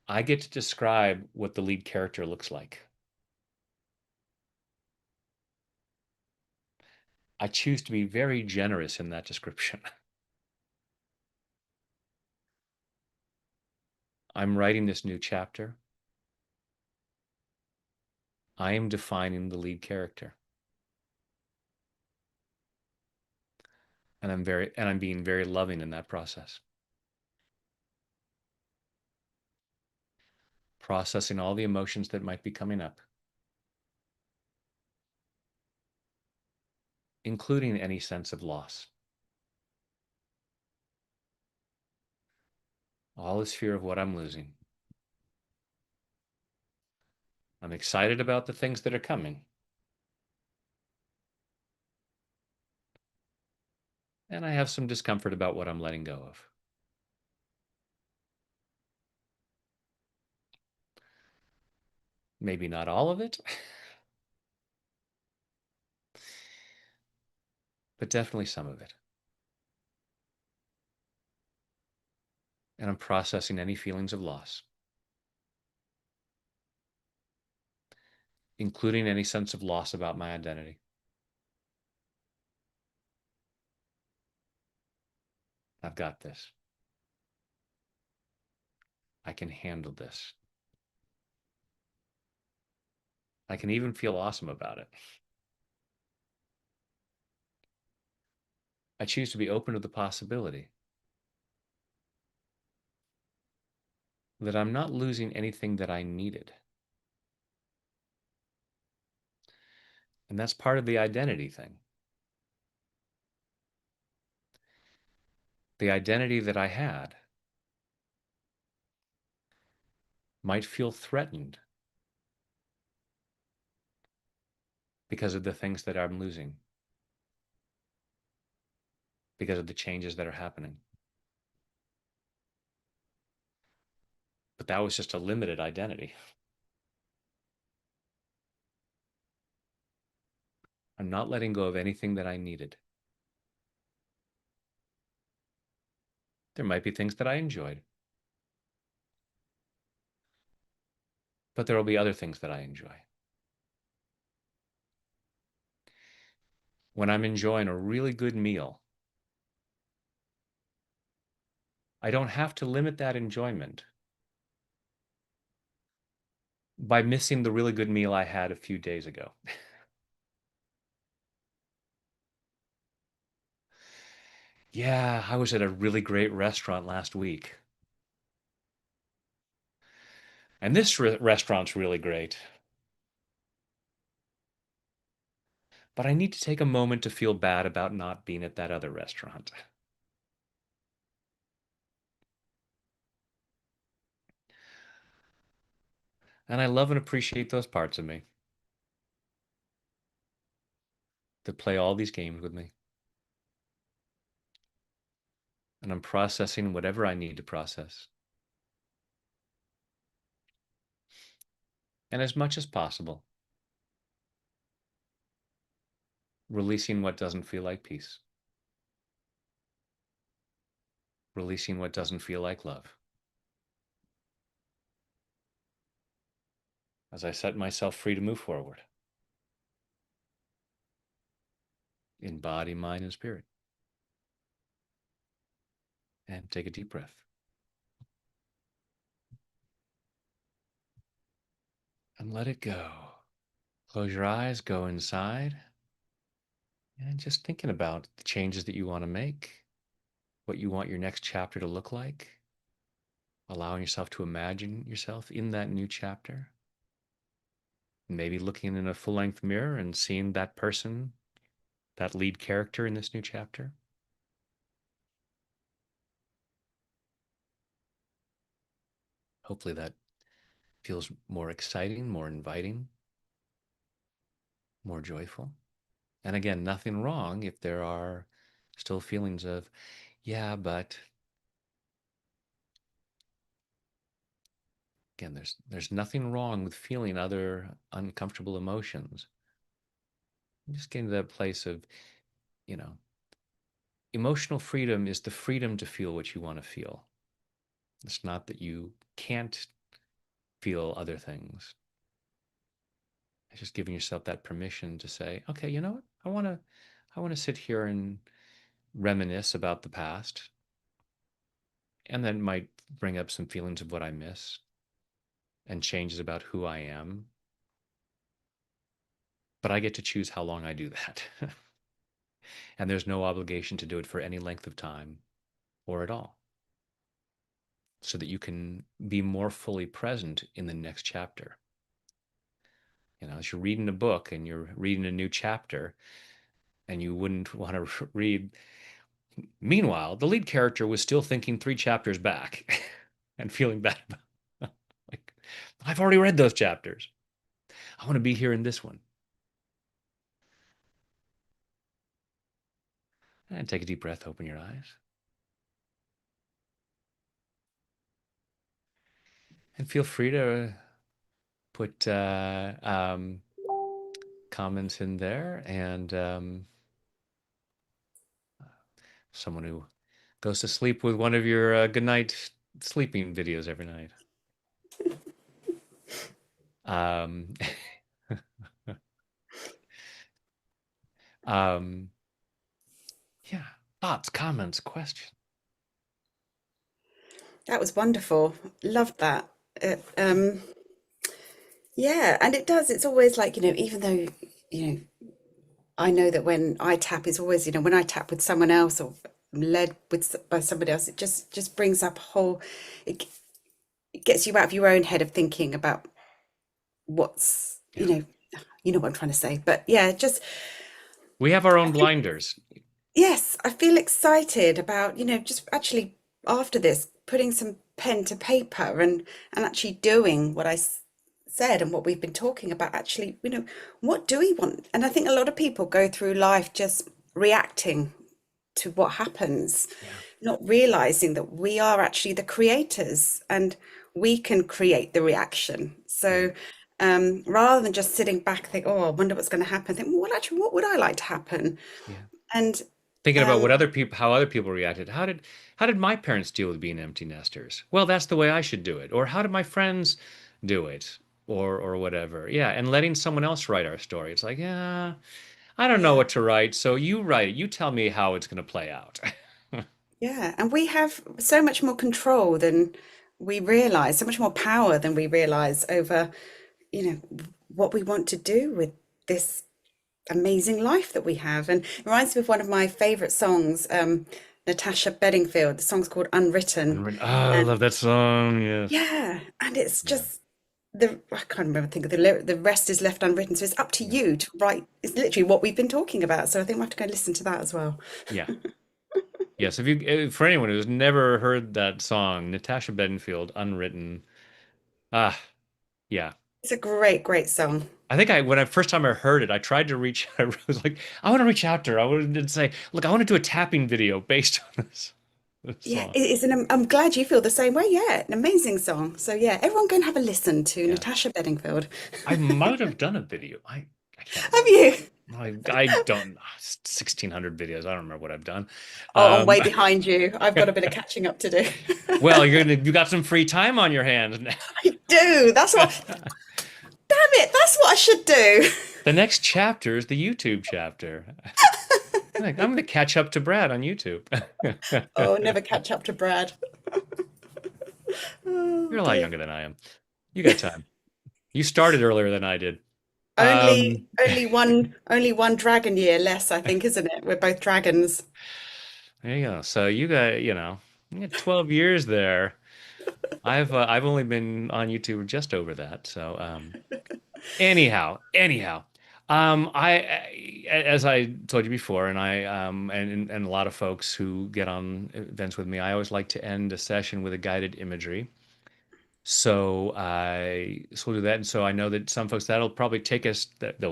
I get to describe what the lead character looks like. I choose to be very generous in that description. I'm writing this new chapter. I am defining the lead character. And I'm being very loving in that process. Processing all the emotions that might be coming up, including any sense of loss. All is fear of what I'm losing. I'm excited about the things that are coming. And I have some discomfort about what I'm letting go of. Maybe not all of it, but definitely some of it. And I'm processing any feelings of loss, including any sense of loss about my identity. I've got this. I can handle this. I can even feel awesome about it. I choose to be open to the possibility that I'm not losing anything that I needed. And that's part of the identity thing. The identity that I had might feel threatened because of the things that I'm losing, because of the changes that are happening. But that was just a limited identity. I'm not letting go of anything that I needed. There might be things that I enjoyed, but there will be other things that I enjoy. When I'm enjoying a really good meal, I don't have to limit that enjoyment by missing the really good meal I had a few days ago. Yeah, I was at a really great restaurant last week. And this restaurant's really great. But I need to take a moment to feel bad about not being at that other restaurant. And I love and appreciate those parts of me that play all these games with me. And I'm processing whatever I need to process. And as much as possible, releasing what doesn't feel like peace, releasing what doesn't feel like love. As I set myself free to move forward in body, mind, and spirit. And take a deep breath. And let it go. Close your eyes, go inside, and just thinking about the changes that you want to make, what you want your next chapter to look like, allowing yourself to imagine yourself in that new chapter. Maybe looking in a full length mirror and seeing that person, that lead character in this new chapter. Hopefully that feels more exciting, more inviting, more joyful. And again, nothing wrong if there are still feelings of, yeah, but again, there's nothing wrong with feeling other uncomfortable emotions. Just getting to that place of, you know, emotional freedom is the freedom to feel what you want to feel. It's not that you can't feel other things. It's just giving yourself that permission to say, okay, you know what? I want to sit here and reminisce about the past. And that might bring up some feelings of what I miss and changes about who I am. But I get to choose how long I do that. And there's no obligation to do it for any length of time or at all. So that you can be more fully present in the next chapter. As you're reading a book and you're reading a new chapter and you wouldn't want to read. Meanwhile, the lead character was still thinking 3 chapters back and feeling bad about like, I've already read those chapters. I want to be here in this one. And take a deep breath, open your eyes. And feel free to put comments in there. And someone who goes to sleep with one of your good night sleeping videos every night. Um, um, yeah, thoughts, comments, questions. That was wonderful. Loved that. Yeah, and it does. It's always like, even though, you know, I know that when I tap, it's always, when I tap with someone else or led by somebody else, it just brings up a whole, it, it gets you out of your own head of thinking about what's, Yeah, you know what I'm trying to say. But yeah, just we have our own blinders. yes, I feel excited about, just actually after this, putting some pen to paper and actually doing what said and what we've been talking about. Actually, what do we want? And I think a lot of people go through life just reacting to what happens, Yeah, not realizing that we are actually the creators and we can create the reaction. yeah. So rather than just sitting back, think, oh, I wonder what's going to happen. Think, well, what would I like to happen? Yeah. And Thinking about um, what other people, how other people reacted. How did my parents deal with being empty nesters? Well, that's the way I should do it. Or how did my friends do it? Or whatever. Yeah, and letting someone else write our story. It's like, yeah, I don't know yeah, what to write, so you write it. You tell me how it's going to play out. yeah, and we have so much more control than we realize, so much more power than we realize over, you know, what we want to do with this amazing life that we have. And it reminds me of one of my favorite songs, Natasha Bedingfield. The song's called Unwritten. Oh, I love And that song. Yes. yeah, and it's Yeah. just the I can't remember think of the lyric, the rest is left unwritten. So it's up to Yeah. you to write. It's literally what we've been talking about. So I think we'll have to go listen to that as well. Yeah. Yes. For anyone who's never heard that song, Natasha Bedingfield, Unwritten. Ah, yeah. It's a great, great song. I think when I first time I heard it, I tried to reach. I was like, I want to reach out to her. I wanted to say, look, I want to do a tapping video based on this Yeah, song. it is an. I'm glad you feel the same way. Yeah, an amazing song. So yeah, everyone go and have a listen to Yeah, Natasha Bedingfield. I might have done a video. I can't Have remember. you? I don't 1,600 videos. I don't remember what I've done. Oh, I'm Um, way behind you. I've got a bit of catching up to do. well, you got some free time on your hands I do. That's what. now. Damn it! That's what I should do. The next chapter is the YouTube chapter. I'm going to catch up to Brad on YouTube. Oh, never catch up to Brad. Oh You're a lot dear. younger than I am. You got time. You started earlier than I did. Only, Um, only one dragon year less, I think, isn't it? We're both dragons. there you go. So you got 12 years there. I've only been on YouTube just over that. So anyhow, as I told you before, and I and a lot of folks who get on events with me, I always like to end a session with a guided imagery. So we'll do that, and so I know that some folks that will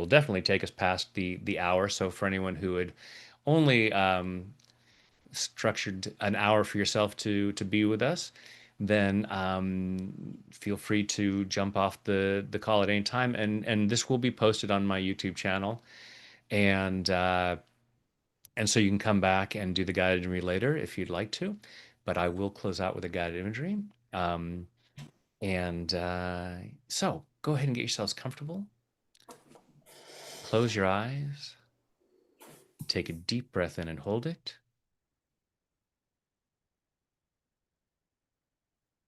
definitely take us past the hour. So for anyone who had only structured an hour for yourself to be with us, then feel free to jump off the call at any time, and this will be posted on my YouTube channel, and and so you can come back and do the guided imagery later if you'd like to, but I will close out with a guided imagery. Um, and so go ahead and get yourselves comfortable. Close your eyes. Take a deep breath in and hold it,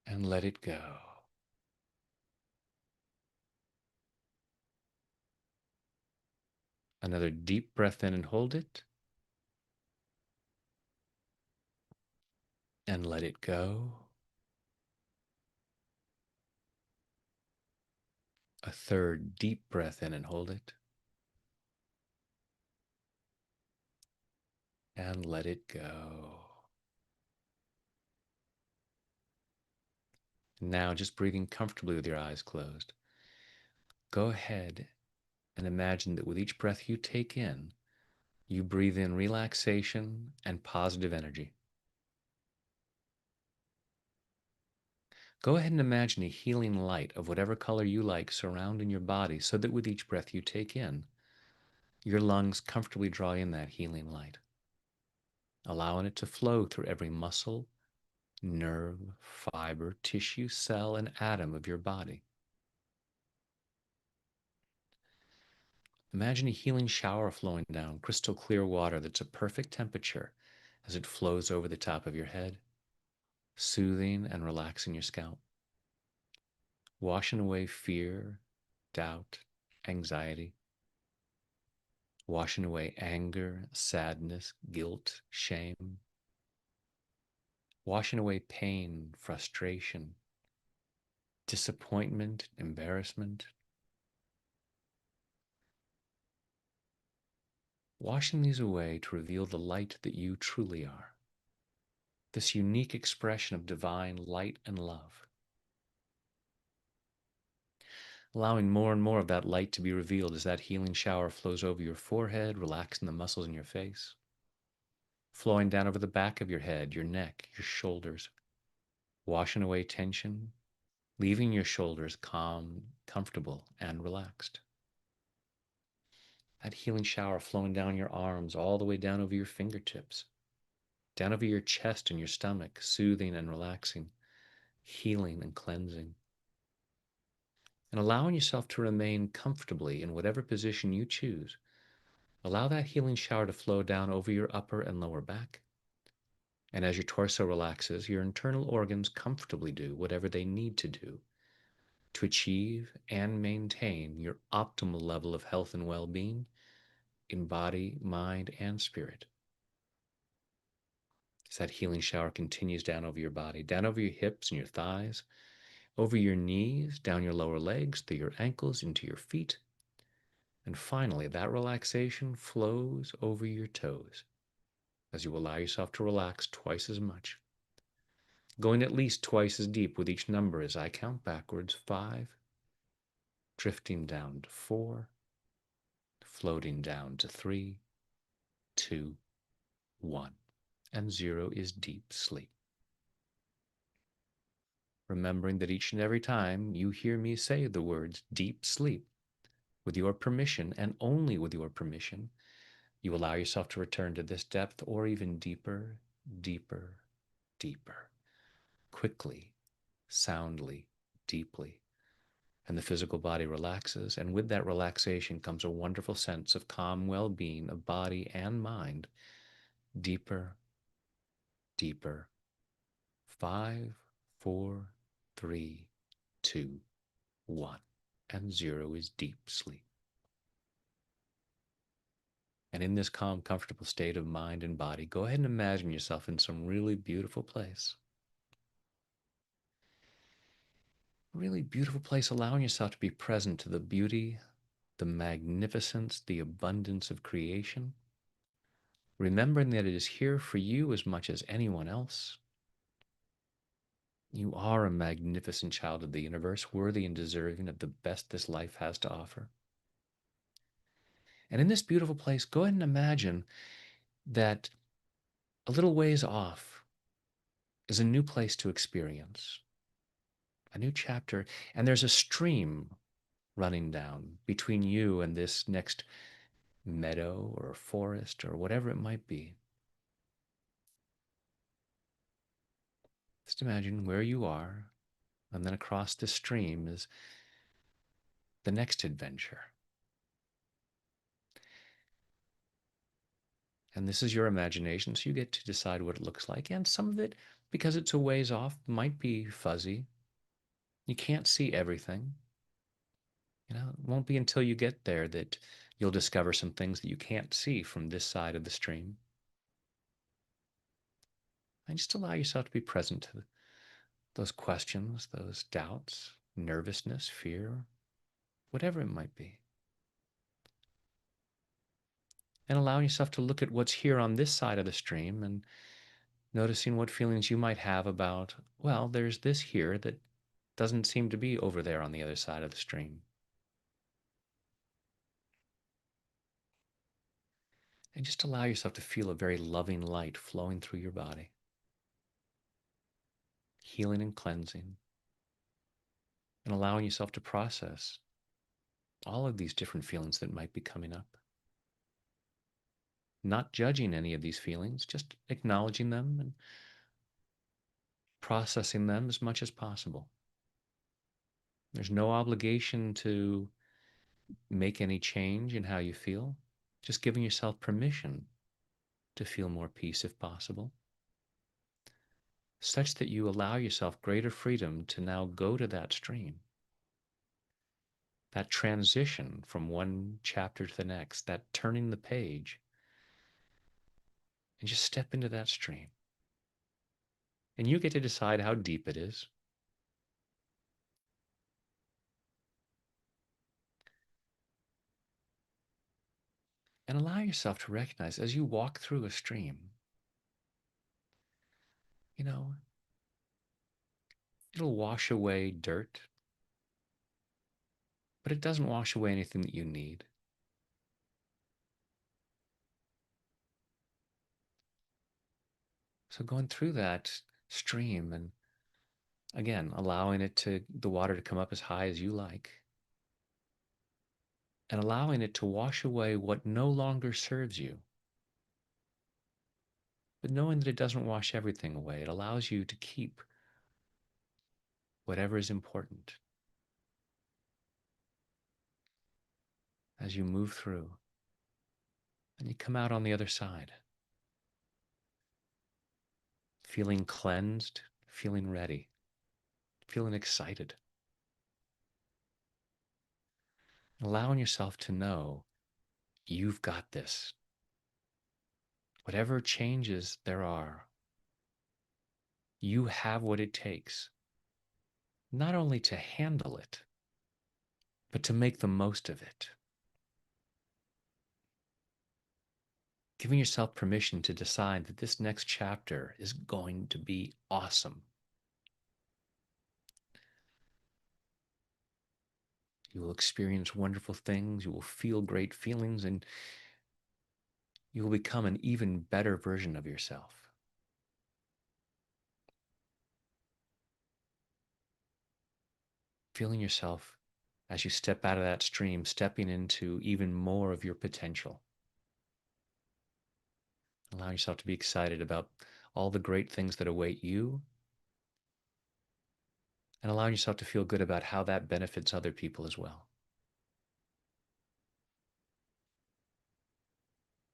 and let it go. Another deep breath in and hold it, and let it go. A third deep breath in and hold it, and let it go. Now, just breathing comfortably with your eyes closed, go ahead and imagine that with each breath you take in, you breathe in relaxation and positive energy. Go ahead and imagine a healing light of whatever color you like surrounding your body so that with each breath you take in, your lungs comfortably draw in that healing light, allowing it to flow through every muscle, nerve, fiber, tissue, cell, and atom of your body. Imagine a healing shower flowing down crystal clear water that's a perfect temperature as it flows over the top of your head, soothing and relaxing your scalp, washing away fear, doubt, anxiety, washing away anger, sadness, guilt, shame, washing away pain, frustration, disappointment, embarrassment, washing these away to reveal the light that you truly are, this unique expression of divine light and love, allowing more and more of that light to be revealed as that healing shower flows over your forehead, relaxing the muscles in your face, flowing down over the back of your head, your neck, your shoulders, washing away tension, leaving your shoulders calm, comfortable, and relaxed. That healing shower flowing down your arms, all the way down over your fingertips, down over your chest and your stomach, soothing and relaxing, healing and cleansing. And allowing yourself to remain comfortably in whatever position you choose. Allow that healing shower to flow down over your upper and lower back. And as your torso relaxes, your internal organs comfortably do whatever they need to do to achieve and maintain your optimal level of health and well-being in body, mind, and spirit. As that healing shower continues down over your body, down over your hips and your thighs, over your knees, down your lower legs, through your ankles, into your feet. And finally, that relaxation flows over your toes as you allow yourself to relax twice as much, going at least twice as deep with each number as I count backwards. 5, drifting down to 4, floating down to 3, 2, 1, and 0 is deep sleep. Remembering that each and every time you hear me say the words deep sleep, with your permission and only with your permission, you allow yourself to return to this depth or even deeper, deeper, deeper, quickly, soundly, deeply. And the physical body relaxes, and with that relaxation comes a wonderful sense of calm well-being of body and mind. Deeper, deeper. 5, 4, 3, 2, 1, and 0 is deep sleep. And in this calm, comfortable state of mind and body, go ahead and imagine yourself in some really beautiful place. Really beautiful place, allowing yourself to be present to the beauty, the magnificence, the abundance of creation, remembering that it is here for you as much as anyone else. You are a magnificent child of the universe, worthy and deserving of the best this life has to offer. And in this beautiful place, go ahead and imagine that a little ways off is a new place to experience, a new chapter, and there's a stream running down between you and this next meadow or forest or whatever it might be. Just imagine where you are, and then across the stream is the next adventure. And this is your imagination, so you get to decide what it looks like. And some of it, because it's a ways off, might be fuzzy. You can't see everything. You know, it won't be until you get there that you'll discover some things that you can't see from this side of the stream. And just allow yourself to be present to those questions, those doubts, nervousness, fear, whatever it might be. And allowing yourself to look at what's here on this side of the stream and noticing what feelings you might have about, well, there's this here that doesn't seem to be over there on the other side of the stream. And just allow yourself to feel a very loving light flowing through your body, healing and cleansing, and allowing yourself to process all of these different feelings that might be coming up. Not judging any of these feelings, just acknowledging them and processing them as much as possible. There's no obligation to make any change in how you feel, just giving yourself permission to feel more peace if possible, such that you allow yourself greater freedom to now go to that stream, that transition from one chapter to the next, that turning the page, and just step into that stream. And you get to decide how deep it is. And allow yourself to recognize as you walk through a stream, you know, it'll wash away dirt, but it doesn't wash away anything that you need. So going through that stream and Again, allowing the water to come up as high as you like, and allowing it to wash away what no longer serves you. But knowing that it doesn't wash everything away, it allows you to keep whatever is important as you move through and you come out on the other side, feeling cleansed, feeling ready, feeling excited, allowing yourself to know you've got this. Whatever changes there are, you have what it takes, not only to handle it, but to make the most of it. Giving yourself permission to decide that this next chapter is going to be awesome. You will experience wonderful things, you will feel great feelings, and you will become an even better version of yourself. Feeling yourself as you step out of that stream, stepping into even more of your potential. Allow yourself to be excited about all the great things that await you, and allowing yourself to feel good about how that benefits other people as well.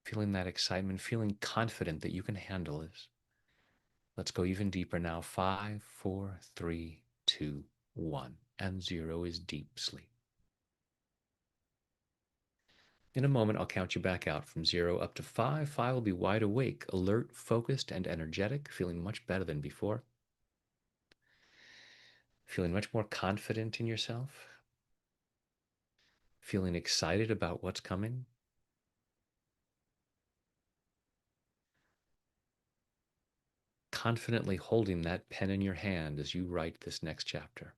Feeling that excitement, feeling confident that you can handle this. Let's go even deeper now. 5, 4, 3, 2, 1. And 0 is deep sleep. In a moment, I'll count you back out from 0 up to 5. 5 will be wide awake, alert, focused, and energetic, feeling much better than before. Feeling much more confident in yourself. Feeling excited about what's coming. Confidently holding that pen in your hand as you write this next chapter.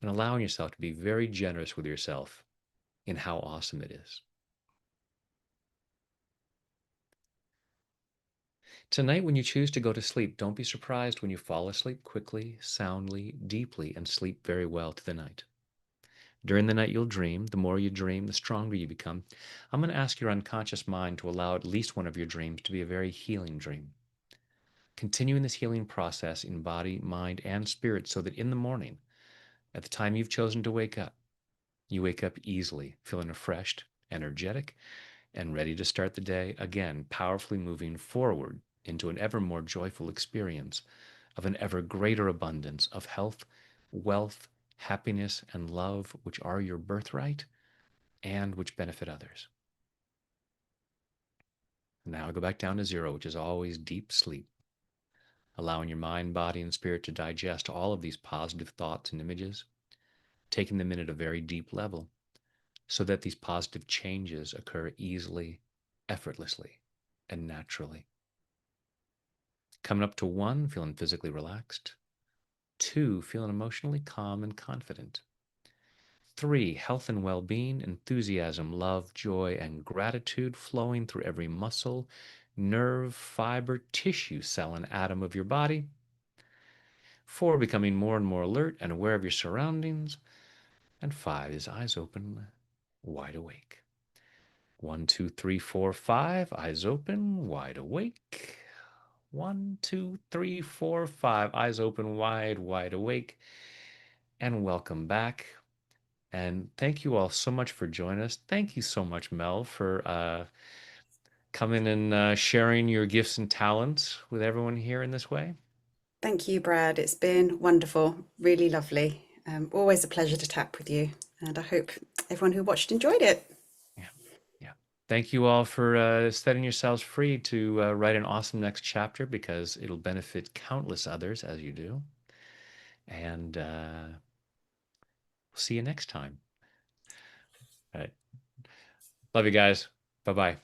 And allowing yourself to be very generous with yourself in how awesome it is. Tonight, when you choose to go to sleep, don't be surprised when you fall asleep quickly, soundly, deeply, and sleep very well to the night. During the night, you'll dream. The more you dream, the stronger you become. I'm going to ask your unconscious mind to allow at least one of your dreams to be a very healing dream. Continuing this healing process in body, mind, and spirit so that in the morning, at the time you've chosen to wake up, you wake up easily, feeling refreshed, energetic, and ready to start the day again, powerfully moving forward into an ever more joyful experience of an ever greater abundance of health, wealth, happiness, and love, which are your birthright and which benefit others. Now go back down to 0, which is always deep sleep, allowing your mind, body, and spirit to digest all of these positive thoughts and images, taking them in at a very deep level so that these positive changes occur easily, effortlessly, and naturally. Coming up to 1, feeling physically relaxed. 2, feeling emotionally calm and confident. 3, health and well-being, enthusiasm, love, joy, and gratitude flowing through every muscle, nerve, fiber, tissue, cell, and atom of your body. 4, becoming more and more alert and aware of your surroundings. And 5 is eyes open, wide awake. 1, 2, 3, 4, 5, eyes open, wide awake. 1, 2, 3, 4, 5, eyes open, wide awake. And welcome back. And thank you all so much for joining us. Thank you so much, Mel, for coming and sharing your gifts and talents with everyone here in this way. Thank you, Brad. It's been wonderful, really lovely. Always a pleasure to tap with you. And I hope everyone who watched enjoyed it. Yeah. Yeah. Thank you all for setting yourselves free to write an awesome next chapter because it'll benefit countless others as you do. And we'll see you next time. All right. Love you guys. Bye bye.